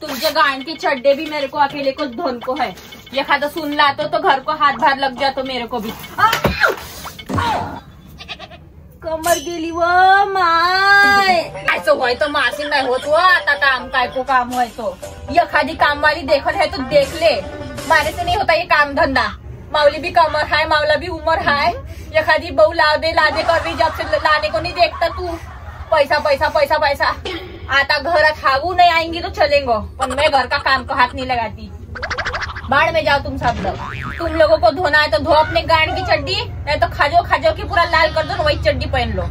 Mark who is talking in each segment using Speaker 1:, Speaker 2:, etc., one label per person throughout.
Speaker 1: तुमचे गांड की चड्डे भी मेरे को अकेले को धोन को है। ये खादा सुन लातो तो घर को हाथ भार लग जातो मेरे को भी। कमर गेली व माय ऐसा होय तो मासी नाही होत व आता काम काय को काम होय तो एखादी काम वाली देखत है तो देख ले, मारे से नहीं होता ये काम धंधा। मावली भी कमर है, मावला भी उम्र है, एखादी बहू ला दे कर रही, जब से लाने को नहीं देखता तू। पैसा पैसा पैसा पैसा आता घर खाऊ नहीं आएंगी तो चलेंगे, पर मैं घर का काम को हाथ नहीं लगाती। बाढ़ में जाओ तुम सब लोग। तुम लोगों को धोना है तो धो अपने गांड की चड्डी, नहीं तो खाजो की पूरा लाल कर दो, वही चड्डी पहन लो।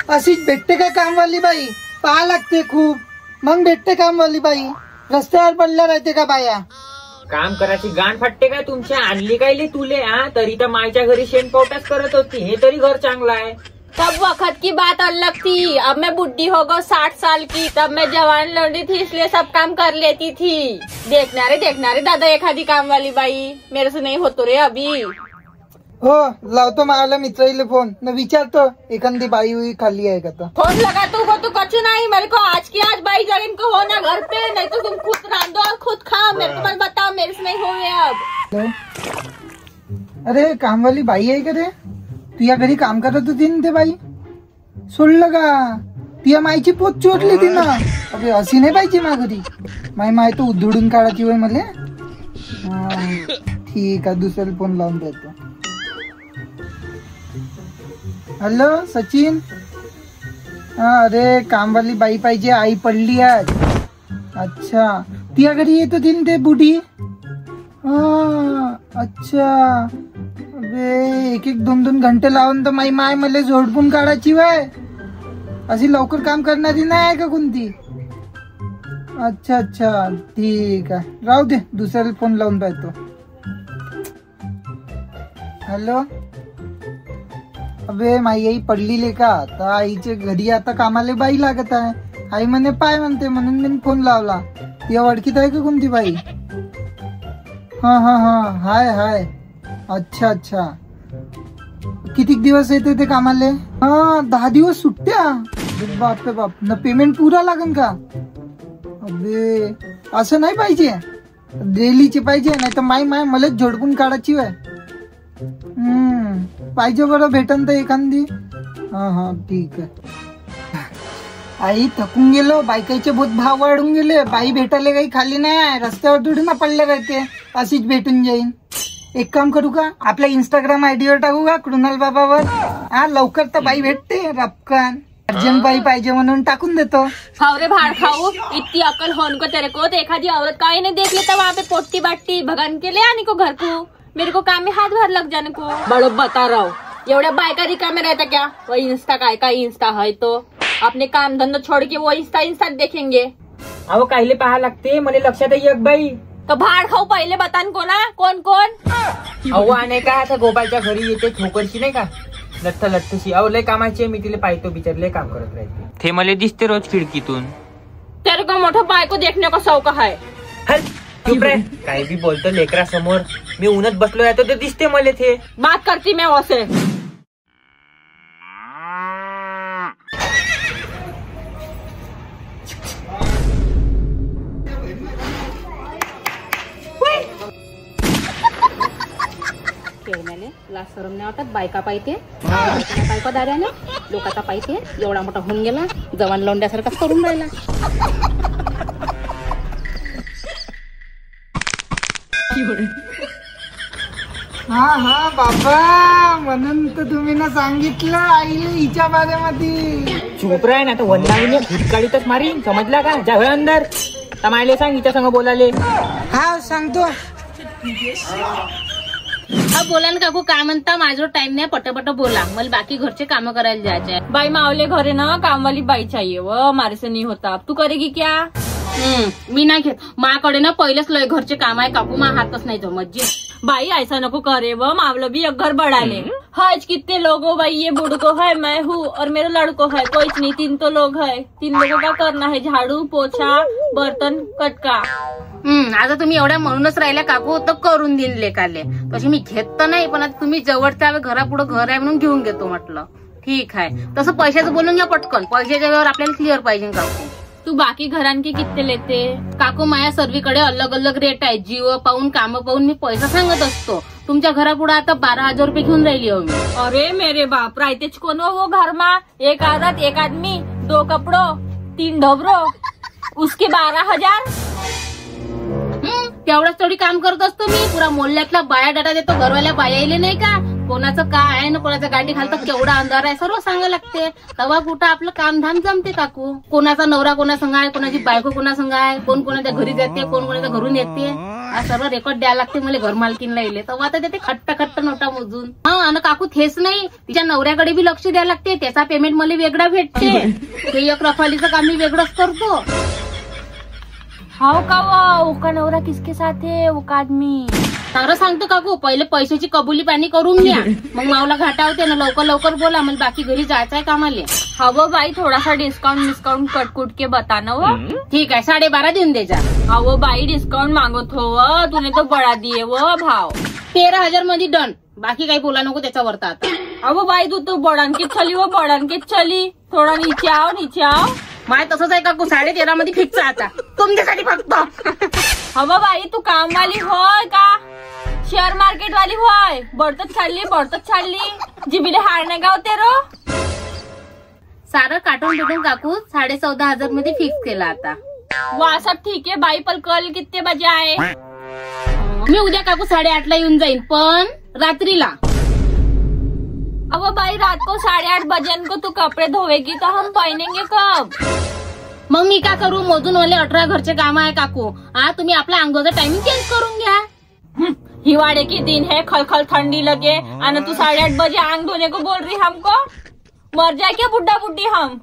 Speaker 2: अशीच भेटते का कामवाली बाई? पाहा लागते खूप, मग भेटते कामवाली बाई। रस्त्यावर पडल्या राहते का बाया?
Speaker 3: काम करायची गांड फाटते काय तुमच्या? आणली काय तुले? तरी तर मायच्या घरी शेणपावटाच करत होती, हे तरी घर चांगलं आहे।
Speaker 1: तब वक्त की बात अलग थी, अब मैं बुढ़ी हो गई 60 साल की, तब मैं जवान लौंडी थी इसलिए सब काम कर लेती थी। देखना रे दादा एखादी काम वाली बाई, मेरे से नहीं होतो रे अभी।
Speaker 2: हो लावतो मला मित्राईले फोन न विचारतो एखादी बाई हुई खाली आहे का तो।
Speaker 1: फोन लगा तू को तो कछु नहीं, मेरे को आज की आज बाई जगह इनको हो ना घर पे, नहीं तो तुम खुद रांधो और खुद खाओ, मेरे को मत बताओ मेरे से नहीं हो अब।
Speaker 2: अरे कामवाली बाई आहे का रे? तुझ्या घरी काम करत होती ना ते बाई? सोडलं का? तुझ्या मायची पोत चोरली ती ना? अबे अशी नाही पाहिजे मा घरी, माय तो उधळून काढायची वय मले। ठीक आहे दुसऱ्याला फोन लावून देतो। हॅलो सचिन, अरे कामवाली बाई पाहिजे, आई पडली आज। अच्छा तुझ्या घरी येत होती ना ते बुढी? अच्छा अबे एक 2 घंटे लावून तर माय मला झोडपून काढायची वय, अशी लवकर काम करणारी नाही आहे का कोणती? अच्छा ठीक आहे राहू दे, दुसऱ्याला फोन लावून पाहतो। हॅलो, अबे माई आई पडली का? आता आईच्या घरी आता कामाला बाई लागत आहे, आई म्हणे पाय म्हणते, म्हणून मी फोन लावला। या ओळखीत आहे का कोणती बाई? हा हाय अच्छा किती दिवस येते ते कामाले? 10 दिवस सुट्ट्या? बाप रे बाप, न पेमेंट पुरा लागन का? अबे असं नाही पाहिजे, डेलीची पाहिजे, नाही तर माय मला झोडपून काढायची वय। पाहिजे बरं भेटन तर एखादी। हा ठीक आहे। आई थकून गेलो, बायकाचे बहुत भाव वाढून गेले, बाई भेटायला काही खाली नाही आहे, रस्त्यावर थोडी ना पडले राहते, अशीच भेटून जाईन। एक काम करू का, आपल्या इंस्टाग्राम आयडी वर टाकू का कृणाल बाबावर? लवकर तर बाई भेटते रपकन, अर्जंट बाई पाहिजे म्हणून टाकून देतो।
Speaker 1: खाओ रे भाड़ खाओ, इतनी अकल होन को तेरे को, तो एखादी औरत का ही नहीं देख लेता वहाँ पे पोटी बाटी भगन के ले आने को घर को, मेरे को काम में हाथ भर लग जाने को। बड़ो बता रहा हूँ, एवढ्या बायका रिकामे रहता क्या? वो इंस्टा का इंस्टा है तो अपने काम धंधा छोड़ के वो इंस्टा देखेंगे।
Speaker 3: अहो काहिले पाहा लागते, मला लक्षात आहे एक बाई।
Speaker 1: तो भाड़ खाऊ पहिले बतान को ना कोण?
Speaker 3: अहो आणे का आता गोपालच्या घरी येते ठोकरची नाही का, लठ्ठशी। अहो लय कामाची, मी तिला पाहतो, बिचार लय काम करत राहते, ते मला दिसते रोज खिडकीतून।
Speaker 1: तेरे को मोठा बायको देखने का शौक है?
Speaker 3: चुप रे, काय भी बोलतो लेकरा समोर, मी उन्हात बसलो आहे तो दिसते मला ते।
Speaker 1: बात करती मैं वैसे। लाज शरम नाही वाटत? बायका पाहिजे, बायका दाऱ्याने लोकांचा पाहिजे, एवढा मोठा होऊन गेला, जवान लोंड्यासारखाच करून राहिला।
Speaker 2: हा बाबा, म्हणून तर तुम्ही ना सांगितलं आईले हिच्या बारेमध्ये।
Speaker 3: चुप राह ना, तर वनलावून फुटकाळीतच मारीन, समजला का? जा अंदर, तमायले सांग हिच्या संग बोलाले।
Speaker 2: हा सांगतो।
Speaker 1: बोला ना काकू, काय म्हणता? माझं टाइम नाही, पटपट बोला, मला बाकी घरचे काम करायला जायचे। बाई मावले घरे ना कामवाली बाई चाहिए, वो मारे से नहीं होता। तू करेगी क्या? मी नाही घेत, माकडे ना पहिलेच लय घरचे काम आहे काकू, मा हातच नाही जमत जी। बाई ऐसा नको करे, वो मावलं भी एक घर बढ़ाले। आज कितने लोग हो भाई, ये बुढ़को है, मैं हूँ और मेरे लड़को है, कोई नहीं, 3 तो लोग है। 3 लोगों का करना है, झाड़ू पोछा बर्तन कटका। आता तुम्ही एवढ्या म्हणूनच राहिल्या काकू, तर करून देईन लेकाले, तशी मी घेत तर नाही, पण आता तुम्ही जवळच्या घरापुढं घर आहे म्हणून घेऊन घेतो म्हटलं। ठीक आहे, तसं पैशाचं बोलून घ्या पटकन, पैशाच्या वेळेवर आपल्याला क्लिअर पाहिजे काकू। तू बाकी घरांके किती लेते? काकू माया सर्वीकडे अलग अलग रेट आहे. जीव पाहून काम पाहून मी पैसा सांगत असतो. तुमच्या घरापुढे आता 12,000 रुपये घेऊन राहिली हो मी.
Speaker 4: अरे मेरे बाप, राहतेच कोण वो घर मा? एक औरत, एक आदमी, 2 कपड़ो, 3 ढोबरो, उसके 12,000.
Speaker 1: तेवढंच थोडी काम करत असतो मी. पुरा मोहल्ल्यातला बाया डाटा देतो. घरवाल्या बाया येले नाही का? कोणाचं काय आहे ना कोणाचं गाडी घालतात, केवढा अंधार आहे, सर्व सांगायला लागते. तेव्हा कुठं आपलं कामधाम जमते काकू. कोणाचा नवरा कोणा संग आहे, कोणाची बायको कोणा संग आहे, कोण कोणाच्या घरी जाते, कोण कोणाच्या घरून येते, हा सर्व रेकॉर्ड द्यायला लागते मला घर मालकीनला येले. तेव्हा तर ते खट्ट नोटा मोजून. हा आणि काकू थेच नाही, तिच्या नवऱ्याकडे बी लक्ष द्यायला लागते. त्याचा पेमेंट मला वेगळा भेटते. ते एक रखवालीचं काम मी वेगळंच करतो.
Speaker 4: हाव का वो का नवरा किसके साथ है, वो का आदमी?
Speaker 1: सारं सांगतो काकू. पहिले पैशाची कबुली पाणी करून घ्या, मग मावला घाटा होते ना. लवकर लवकर बोला, मला बाकी घरी जायचंय कामाले.
Speaker 4: हवं बाई, थोडासा डिस्काउंट कटकुट के बताना वो.
Speaker 1: ठीक आहे, 12.5 देऊन द्यायचा.
Speaker 4: अहो बाई, डिस्काउंट मागत हो व, तूने तो बडा दिए वो भाव.
Speaker 1: 13,000 मध्ये डन. बाकी काही बोला नको त्याच्यावर आता.
Speaker 4: अहो बाई, तू तो बडानकीच चली वो, बडानकीच चली. थोडा नीचे आओ.
Speaker 1: माय तसंच आहे काकू. 13.5 मध्ये फिक्स आता तुमच्यासाठी फक्त.
Speaker 4: हवं बाई, तू कामवाली होय का शेअर मार्केट वाली होय? बढतच चालली. जिबीले हार नाही गावते रो.
Speaker 1: सारं काटून भेटून काकू 14,500 मध्ये फिक्स केला आता.
Speaker 4: वा सब ठीक आहे बाई, पण कल किती बजे आहे?
Speaker 1: मी उद्या काकू 8:30 येऊन जाईन, पण रात्रीला.
Speaker 4: अब भाई रात को 8:30 बजे को तू कपड़े धोएगी तो हम पहनेंगे कब?
Speaker 1: मग मी का करू? मोजून वाले 18 घरचे काम आहे काकू. हा, तुम्ही आपला अंगोचा टाइमिंग चेंज करून घ्या.
Speaker 4: हिवाड़े के दिन है, खलखल ठंडी लगे, और तू 8:30 बजे आंग धोने को बोल रही हमको? मर जाए क्या बुढ़ा बुढ़ी हम?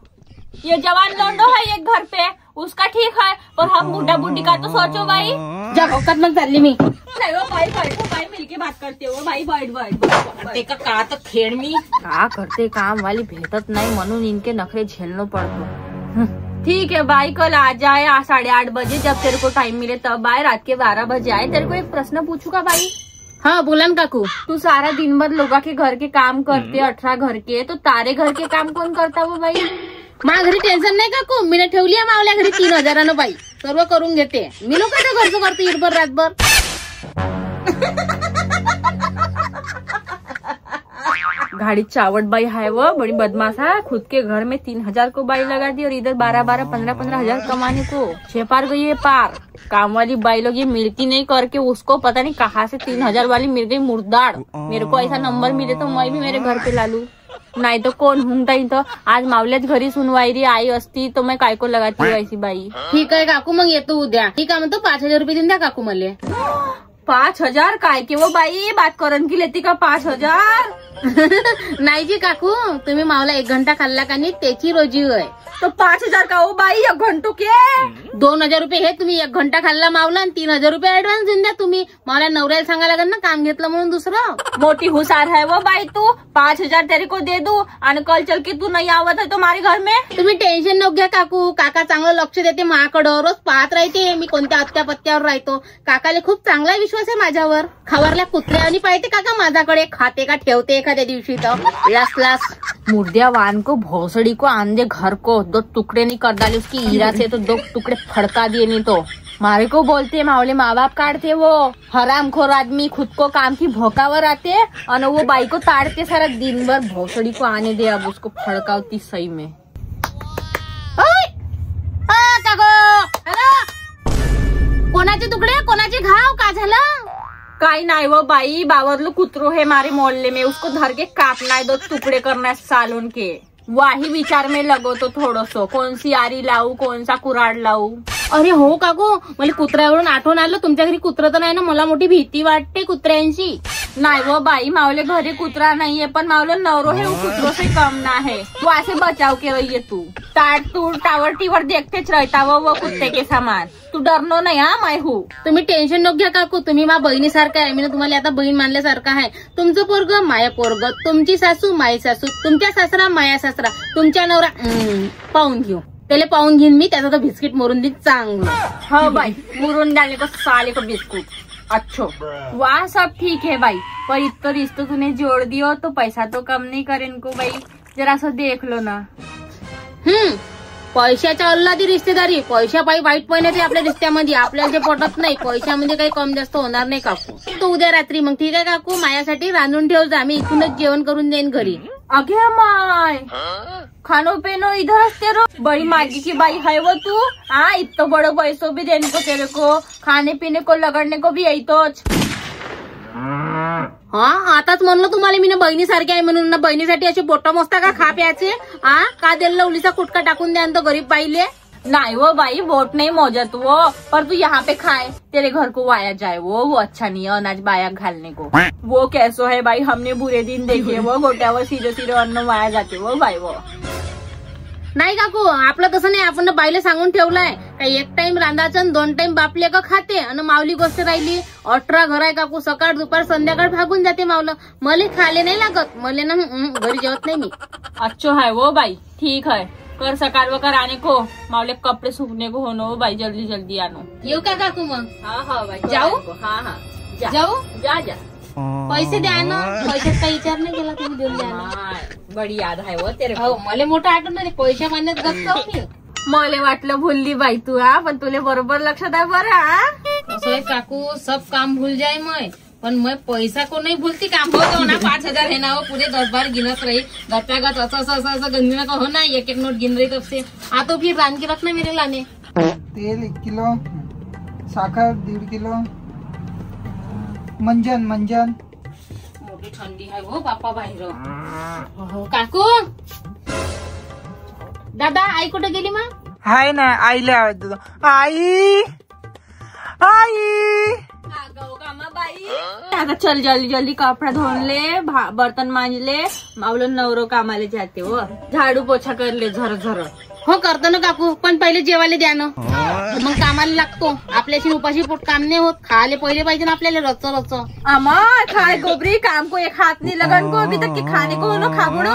Speaker 4: ये जवान लौंडो है एक घर पे, उसका ठीक है, पर हम बुढ़ा बुढ़ी का तो सोचो भाई.
Speaker 1: जा भौकात मग चालली मी.
Speaker 4: नहीं वो भाई बैठो भाई, मिलके बात करते हो भाई. बैठ
Speaker 1: ते का तर खेळ मी का करते. काम वाली भेटत नाही म्हणून इनके नखरे झेलना पड़तो.
Speaker 4: ठीक है भाई, कल आ जाए 8:30 बजे, जब तेरे को टाइम मिले तब आए. रात के 12 बजे आए. तेरे को एक प्रश्न पूछूंगा भाई?
Speaker 1: हाँ बोला ना काकू.
Speaker 4: तू सारा दिन भर लोगों के घर के काम करते, 18 घर के, तो तारे घर के काम कौन करता वो भाई?
Speaker 1: माझ्या घरी टेन्शन नाही काकू. मी ठेवली आहे मावल्या घरी 3,000 बाई. सर्व करून घेते मी. लोकांच्या घरचं करते इरभर रातभर.
Speaker 4: गाड़ी चावट बाई है वो, बड़ी बदमाश है. खुद के घर में 3,000 को बाई लगा दी और इधर 12-12, 15-15 हजार कमाने को. 6 पार गई है पार. काम वाली बाई लोग ये मिलती नहीं करके उसको पता नहीं कहाँ से 3,000 वाली मिल गई मुर्दाड़. मेरे को ऐसा नंबर मिले तो मैं भी मेरे घर पे ला लूं. नहीं तो कौन हुंगता ही तो. आज मावल्याच घरी सुनवायरी आई असती तो मैं काय को लगाती हूँ ऐसी बाई.
Speaker 1: ठीक आहे काकू, मग येतो उद्या. ठीक आहे म्हणतो 5,000 रुपये देऊन द्या काकू मला.
Speaker 4: 5,000 काय की वो बाई, बात करण की लेती का 5,000?
Speaker 1: नाही जी काकू, तुम्ही मावला 1 घंटा खाल्ला का नाही त्याची रोजी आहे.
Speaker 4: तो 5,000 का वो बाई 1 घंटो के?
Speaker 1: 2,000 रुपये हे तुम्ही 1 घंटा खाल्ला मावला, आणि 3,000 रुपये ऍडव्हान्स देऊन द्या तुम्ही. मला नवऱ्याला सांगायला लागेल ना काम घेतलं म्हणून दुसरं.
Speaker 4: मोटी हुशार है वो बाई तू. 5,000 तेरे को दे दू आणि कल चल के तू नहीं आवत है तुम्हारे घर में.
Speaker 1: तुम्ही टेन्शन नको घ्या काकू. काका चांगलं लक्ष देते माझ्याकडं. रोज पाहत राहते मी कोणत्या अत्या पत्त्यावर राहतो. काकाला खूप चांगला विश्वास आहे माझ्यावर. खवरल्या कुत्र्यानी पाहते काका माझ्याकडे. खाते का ठेवते एखाद्या दिवशी तर लास
Speaker 4: मुर्दिया वान को भोसड़ी को आंधे घर को 2 टुकड़े नहीं कर डाले उसकी ईरा से, तो 2 टुकड़े फड़का दिए. नहीं तो मारे को बोलते मावले माँ बाप काटते वो. हरामखोर आदमी खुद को काम की भोकावर आते और वो बाई को ताड़ते सारा दिन भर. भोसड़ी को आने दे, अब उसको फड़कावती सही में.
Speaker 1: कोणाचे तुकडे कोणाचे घाव का झालं?
Speaker 4: काही नाही वो बाई, बावरलो कुत्रो है मारे मोहल्ले में, उसको धर के काटना है, 2 टुकड़े करना है सालों के. वही विचार में लगो तो थोडं सो, कौन सी आरी लावू, कौन सा कुराड लावू.
Speaker 1: अरे हो काकू, मला कुत्र्यावरून आठवण आलं. तुमच्या घरी कुत्र तर नाही ना? मला मोठी भीती वाटते कुत्र्यांची.
Speaker 4: नाही वो बाई, मावले घरी कुत्रा नाहीये, पण मावले नवरो है वो कुत्रों से कम ना है. तू ऐसे बचाव के रहिए. तू टावर टीवर देखतेच रहता वो कुत्ते के समान. तू डरनो नाही. हा मैं हूँ.
Speaker 1: तुम्ही टेन्शन नको घ्या काकू. तुम्ही माझ्या बहिणीसारखं आहे. मी तुम्हाला आता बहीण मानल्यासारखं आहे. तुमचं पोरग माया पोरग, तुमची सासू माई सासू, तुमच्या सासरा माया सासरा, तुमच्या नवरा पाहून घेऊ. त्याला पाहून घेईन मी. त्याचा तो बिस्किट मोरून देईन चांगलं.
Speaker 4: हो बाई, मुरून डालने को साले को बिस्कुट. अच्छो वाह, सब ठीक है भाई, पर इतना रिश्ता तूने जोड़ दियो तो पैसा तो कम नहीं करे इनको भाई. जरा सा देख लो ना.
Speaker 1: पैशाच्या अल्लादी रिश्तेदारी, पैशापायी वाईट पहिल्याचे आपल्या रिश्त्यामध्ये आपल्याला जे पटत नाही, पैशामध्ये काही कम जास्त होणार नाही काकू. तू उद्या रात्री मग ठीक आहे काकू, माझ्यासाठी रांधून ठेव जा, मी इथूनच जेवण करून देईन घरी.
Speaker 4: अगे माय, खानो पेनो इधर तेरो बड़ी मागी की बाई है वो तू. हाँ, इतना बड़ा पैसों भी देने को तेरे को, खाने पीने को लगड़ने को भी यही तोच.
Speaker 1: हा, आताच म्हणलं तुम्हाला मी ना बहिणीसारखी आहे म्हणून ना. बहिणीसाठी असे बोटा मस्ता का खा प्याचे. हा, का दिलं उलीचा कुटका टाकून द्या तो गरीब बाईले.
Speaker 4: नहीं वो भाई वोट नहीं मौजूद वो, पर तू यहाँ पे खाए, तेरे घर को वाया जाए वो अच्छा नहीं है अनाज बाया घालने को. वो कैसो है भाई, हमने बुरे दिन देखे वो गोट्यावर सीधे सीधे अन्न वाया जाते वो भाई. वो
Speaker 1: नाही काकू, आपलं तसं नाही. आपण बाईला सांगून ठेवलंय काही एक टाइम रांधाचं आणि 2 टाइम बापले का खाते. आणि माऊली गोष्ट राहिली 18 घर आहे काकू, सकाळ दुपार संध्याकाळ भागून जाते मावलं. मला खाले नाही लागत, मला ना घरी जेवत नाही मी.
Speaker 4: अच्छो है वो भाई, ठीक है. कर सकाळ वकर आने को, मावले कपड़े सूखने को होनो वो भाई, जल्दी जल्दी आनो.
Speaker 1: येऊ का काकू मग?
Speaker 4: हाँ हाँ भाई,
Speaker 1: जाऊ?
Speaker 4: हाँ हाँ
Speaker 1: जाऊ?
Speaker 4: जा जा.
Speaker 1: पैसे द्या ना, पैशात काही विचार नाही केला तुम्ही, देऊन द्या ना.
Speaker 4: हाँ, बड़ी याद है वो तेरे को.
Speaker 1: हो, मला मोठं आठवण नाही, पैशा मान्यात गप्प मी.
Speaker 4: मले वाटलं भुलली बाई तू. हा, पण तुले बरोबर लक्षात आहे बरं. हा,
Speaker 1: असं आहे काकू, सब काम भूल जाए मैं, पण मैं पैसा को नहीं भूलती. काम हो ना 5,000 है ना, वो पूरे 10 बार गिनत रही गतागत असं गंदगी का हो ना, एक एक नोट गिन रही तब से. आ तो फिर रान के रखना मेरे लाने.
Speaker 2: तेल 1 किलो, साखर 1.5 किलो, मंजन
Speaker 1: मोठी थंडी आहे हो बापा बाहेर. हो काकू. दादा, आई कुठे गेली मग?
Speaker 3: हाय ना, आईला आवाज देतो. आई आई.
Speaker 4: आता चल जल्दी जल्दी कपड़ा धोन ले, बर्तन मांज ले, मावलो नवरो कामाले जाते हो, झाडू पोछा कर ले झर झर.
Speaker 1: हो करतो ना काकू, पण पहिले जेवायला द्या ना, मग कामाला लागतो. आपल्याशी उपाशी पोट काम नाही होत, खायला पहिले पाहिजे ना आपल्याला रच.
Speaker 4: अमा खाए गोबरी, काम को एक हाथ नहीं लगन को अभी तक, की खाने को हो खाबडो.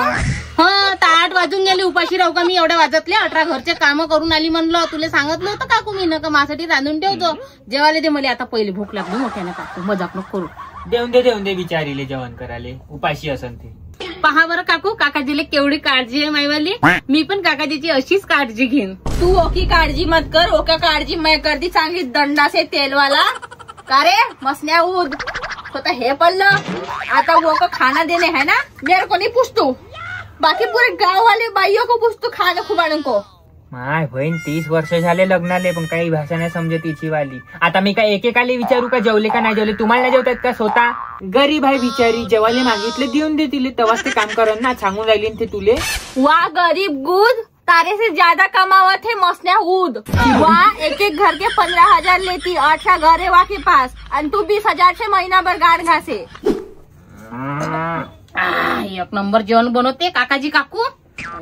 Speaker 1: हा, 8 वाजून गेले, उपाशी राहू का मी एवढ्या वाजतले? 18 घरचे काम करून आली म्हणलं. तुला सांगितलं होतं काकू मी ना, का माझ्यासाठी रांधून ठेवतो. जेवायला दे मला, आता पहिले भूक लागली मोठ्याने काकू, मजाक नको करू.
Speaker 3: देऊन दे बिचारीले जेवण करायले, उपाशी असन ते.
Speaker 1: पहा बरं काकू, काकाजीला केवढी काळजी आहे माईवाली. मी पण काकाजीची अशीच काळजी घेईन.
Speaker 4: तू ओकी काळजी मत कर, ओका काळजी मैं करती चांगली दंडा से तेल वाला. का रे मसन्या उद होता हे पडलं. आता वो को खाना देने है ना, मेरे को नहीं पूछतू, बाकी पूरे गाँव वाले बाईयों को पूछतू खाना खुबाड़न को.
Speaker 3: माय बहीण 30 वर्ष झाले लग्नाले, पण काही भाषा नाही समजत तिची वाली. आता मी काय एकेकाले विचारू का जेवले का नाही जेवले? तुम्हाला नाही जेवतात का स्वतः? गरीब आहे बिचारी, जेवायला मागितले देऊन दे तिले, तेव्हाच ते काम करन ना, सांगून राहिली ते तुले.
Speaker 4: वाह गरीब गुद, तारे से ज्यादा कमावत है मसन्या उद. वाह एक एक घर के 15,000 लेती, 18 घर है वहाँ के पास, और तू 20,000 से महीना भर गाड़ घासे.
Speaker 1: एक नंबर जेवण बनवते काकाजी काकू.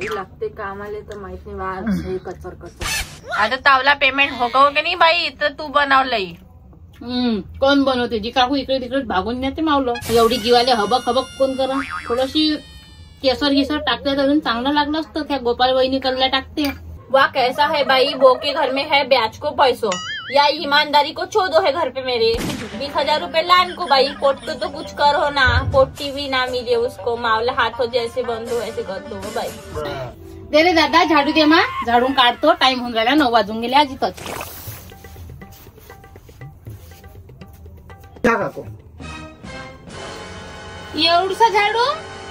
Speaker 4: लागते कामाले तर माहित नाही बा, कचर. आता तावला पेमेंट हो की नाही बाई, तर तू बनवलंय.
Speaker 1: कोण बनवते? जी काकू इकडे तिकडे भागून नेते मावलं. एवढी जीवाले हबक कोण करा. थोडीशी केसर टाकते अजून चांगलं लागलं असतं. त्या गोपाल वहिनी कल्ला टाकते.
Speaker 4: वाह कैसा है भाई, वो के घर में है ब्याज को पैसों, या ईमानदारी को छोड़ो है घर पे मेरे. 20,000 रुपए लान को भाई, पोट को तो कुछ करो ना, पोटी भी ना मिले उसको, मावला हाथों जैसे बंद हो ऐसे कर दो भाई.
Speaker 1: दे रे दादा, झाडू दे मा, झाडून काढतो. टाइम होऊन राहिला, 9 वाजून गेले आज इथंच. एवढसा झाडू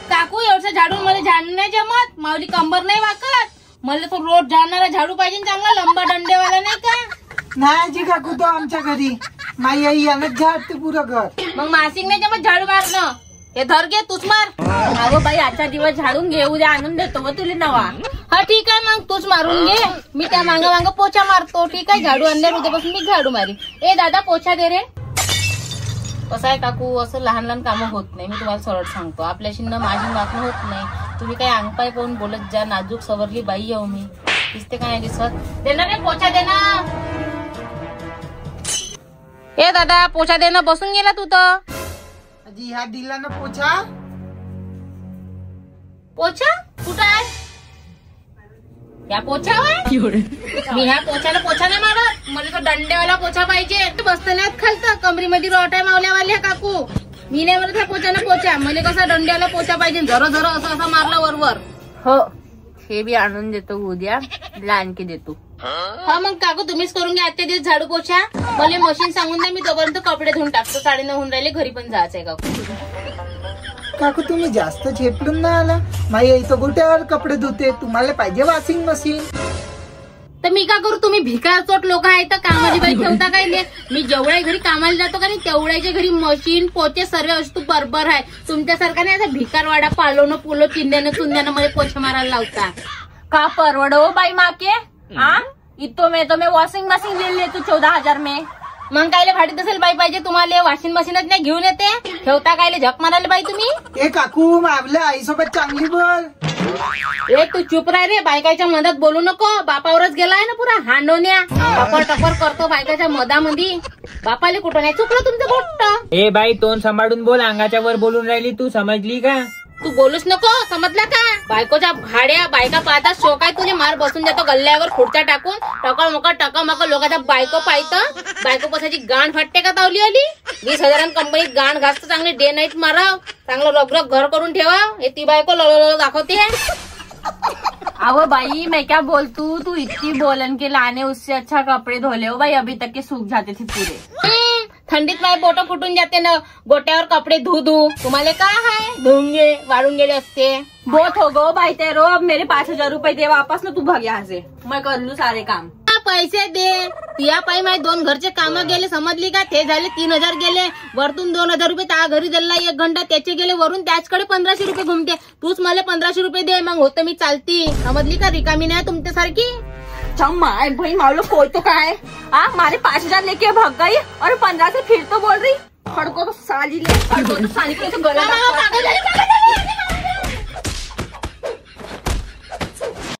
Speaker 1: काकू, एवढसा झाडू मला झाडू नाही जमत. माऊली कंबर नाही वाकत. मला तो रोज झाडणारा झाडू पाहिजे, चांगला लंबा दंडेवाला नाही का.
Speaker 2: नाही जी काकू, तो आमच्या घरी माई आई यानच झाडते पुरं घर.
Speaker 1: मग मासिक नाही जमत झाडू मारणं. हे धर घे, तूच मार.
Speaker 4: अगो बाई आजचा दिवस झाडून घे, उद्या आणून देतो व तुला नवा.
Speaker 1: हा ठीक आहे, मग तूच मारून घे. मी त्या मांग पोछा मारतो. ठीक आहे, झाडू आणल्यावर उद्यापासून मी झाडू मारी. ए दादा पोछा दे रे. कसं आहे काकू, असं लहान कामं होत नाही. मी तुम्हाला सरळ सांगतो, आपल्याशी न माझी मागणं होत नाही. तुम्ही काही अंगपाय पाहून बोलत जा. नाजूक सवरली बाई येऊ मी, दिसते का नाही दिसत? देणार रे पोछा देना. ए दादा पोछा देणं. बसून गेला तू तर.
Speaker 2: आजी ह्या दिला ना पोछा.
Speaker 1: पोछा कुठं आहे? या पोछावर मी ह्या पोछाला पोछा नाही मारत. मला तो दंडेवाला पोछा पाहिजे. बसतानाच खालतं कमरीमध्ये रोट आहे मावल्यावाल्या काकू. मी नाही म्हणत ह्या पोछानं पोछा. मला कसा दंडेवाला पोछा पाहिजे, झरो असं मारलं वरवर.
Speaker 4: हो हे बी आणून देतो उद्या, आणखी देतो.
Speaker 1: हा मग काकू तुम्हीच करून घ्या आजच्या दिवस झाडू पोछा. मला मशीन सांगून द्या, मी तोपर्यंत कपडे धुवून टाकतो. 9:30 होऊन राहिले, घरी पण जायचंय काकू.
Speaker 2: काकू तुम्ही जास्त झेपलून ना आला. माझ्या इथं गोट्यावर कपडे धुते, तुम्हाला पाहिजे वॉशिंग मशीन.
Speaker 1: तर मी का करू? तुम्ही भिकारचोट लोक आहे तर कामाची बाई ठेवता काय नाही. मी जेवढ्या घरी कामाला जातो का नाही तेवढ्याच्या घरी मशीन पोचे सर्व वस्तू बरोबर आहे. तुमच्यासारखा नाही असं भिकारवाडा पालवणं पुलं चिंद्यानं चुंद्यानं मला पोछे मारायला लावता.
Speaker 4: का परवडो बाई माके? हाँ इतो में तो मैं वॉशिंग मशीन ले लेतो 14,000 में.
Speaker 1: मग कायले भाडीत असेल बाई पाहिजे तुम्हाला? वॉशिंग मशीनच नाही घेऊन येते, ठेवता कायले झक मारायला बाई तुम्ही?
Speaker 2: ए काकू आपल्या आईसोबत चांगली बोल.
Speaker 1: ए तू चुप राह रे, बायकाच्या मधात बोलू नको. बापावरच गेलाय ना पुरा हांडोन्या. टपर टपर करतो बायकाच्या मधामध्ये. बापाले कुठं नाही चुकलं तुमचं बोट.
Speaker 3: ए बाई तोंड सांभाळून बोल, अंगाच्या वर बोलून राहिली तू, समजली का?
Speaker 1: तू बोलूच नको, समजला का? बायकोच्या भाड्या बायका पाहतात, शोक आहे तुझे. मार बसून देतो गल्ल्यावर खुर्च्या टाकून. टकमक लोकांच्या बायको पाहतं. बायको पसाची गाण फाटते का तावली आली? 20,000 कंपनीत गाण घासतं, चांगले डे नाईट माराव, चांगलं रगरग घर करून ठेवा. हे ती बायको लो दाखवते.
Speaker 4: आवो भाई मैं क्या बोलतू, तू इतनी बोलन के लाने उससे अच्छा कपड़े धोले हो भाई, अभी तक के सूख जाते थे पूरे.
Speaker 1: थंडीत माझे बोट फुटून जाते ना गोट्यावर कपडे धू तुम्हाला काय आहे? धुंगे वाढून गेले असते.
Speaker 4: बहुत हो गो भाई तेरो, अब मेरे 5,000 रुपए दे वापस ना, तू भाग यहाँ से, मैं कर लू सारे काम.
Speaker 1: पैसे दे. या पायी माझे 2 घरचे काम गेले, समजली का? ते झाले 3,000 गेले, वरतून 2,000 रुपये त्या घरी दिला 1 घंटा त्याचे गेले, वरून त्याचकडे 1,500 रुपये घुमते. तूच मला 1,500 रुपये दे, मग होतं मी चालती. समजली का? रिकामी नाही तुमच्यासारखी.
Speaker 4: माय भाई मालो कोई तो का है? मारे 5,000 लेके भाग गई और 15 से फिर तो बोल रही. खड़को तो साली ले, खड़को तो साली के तो गला.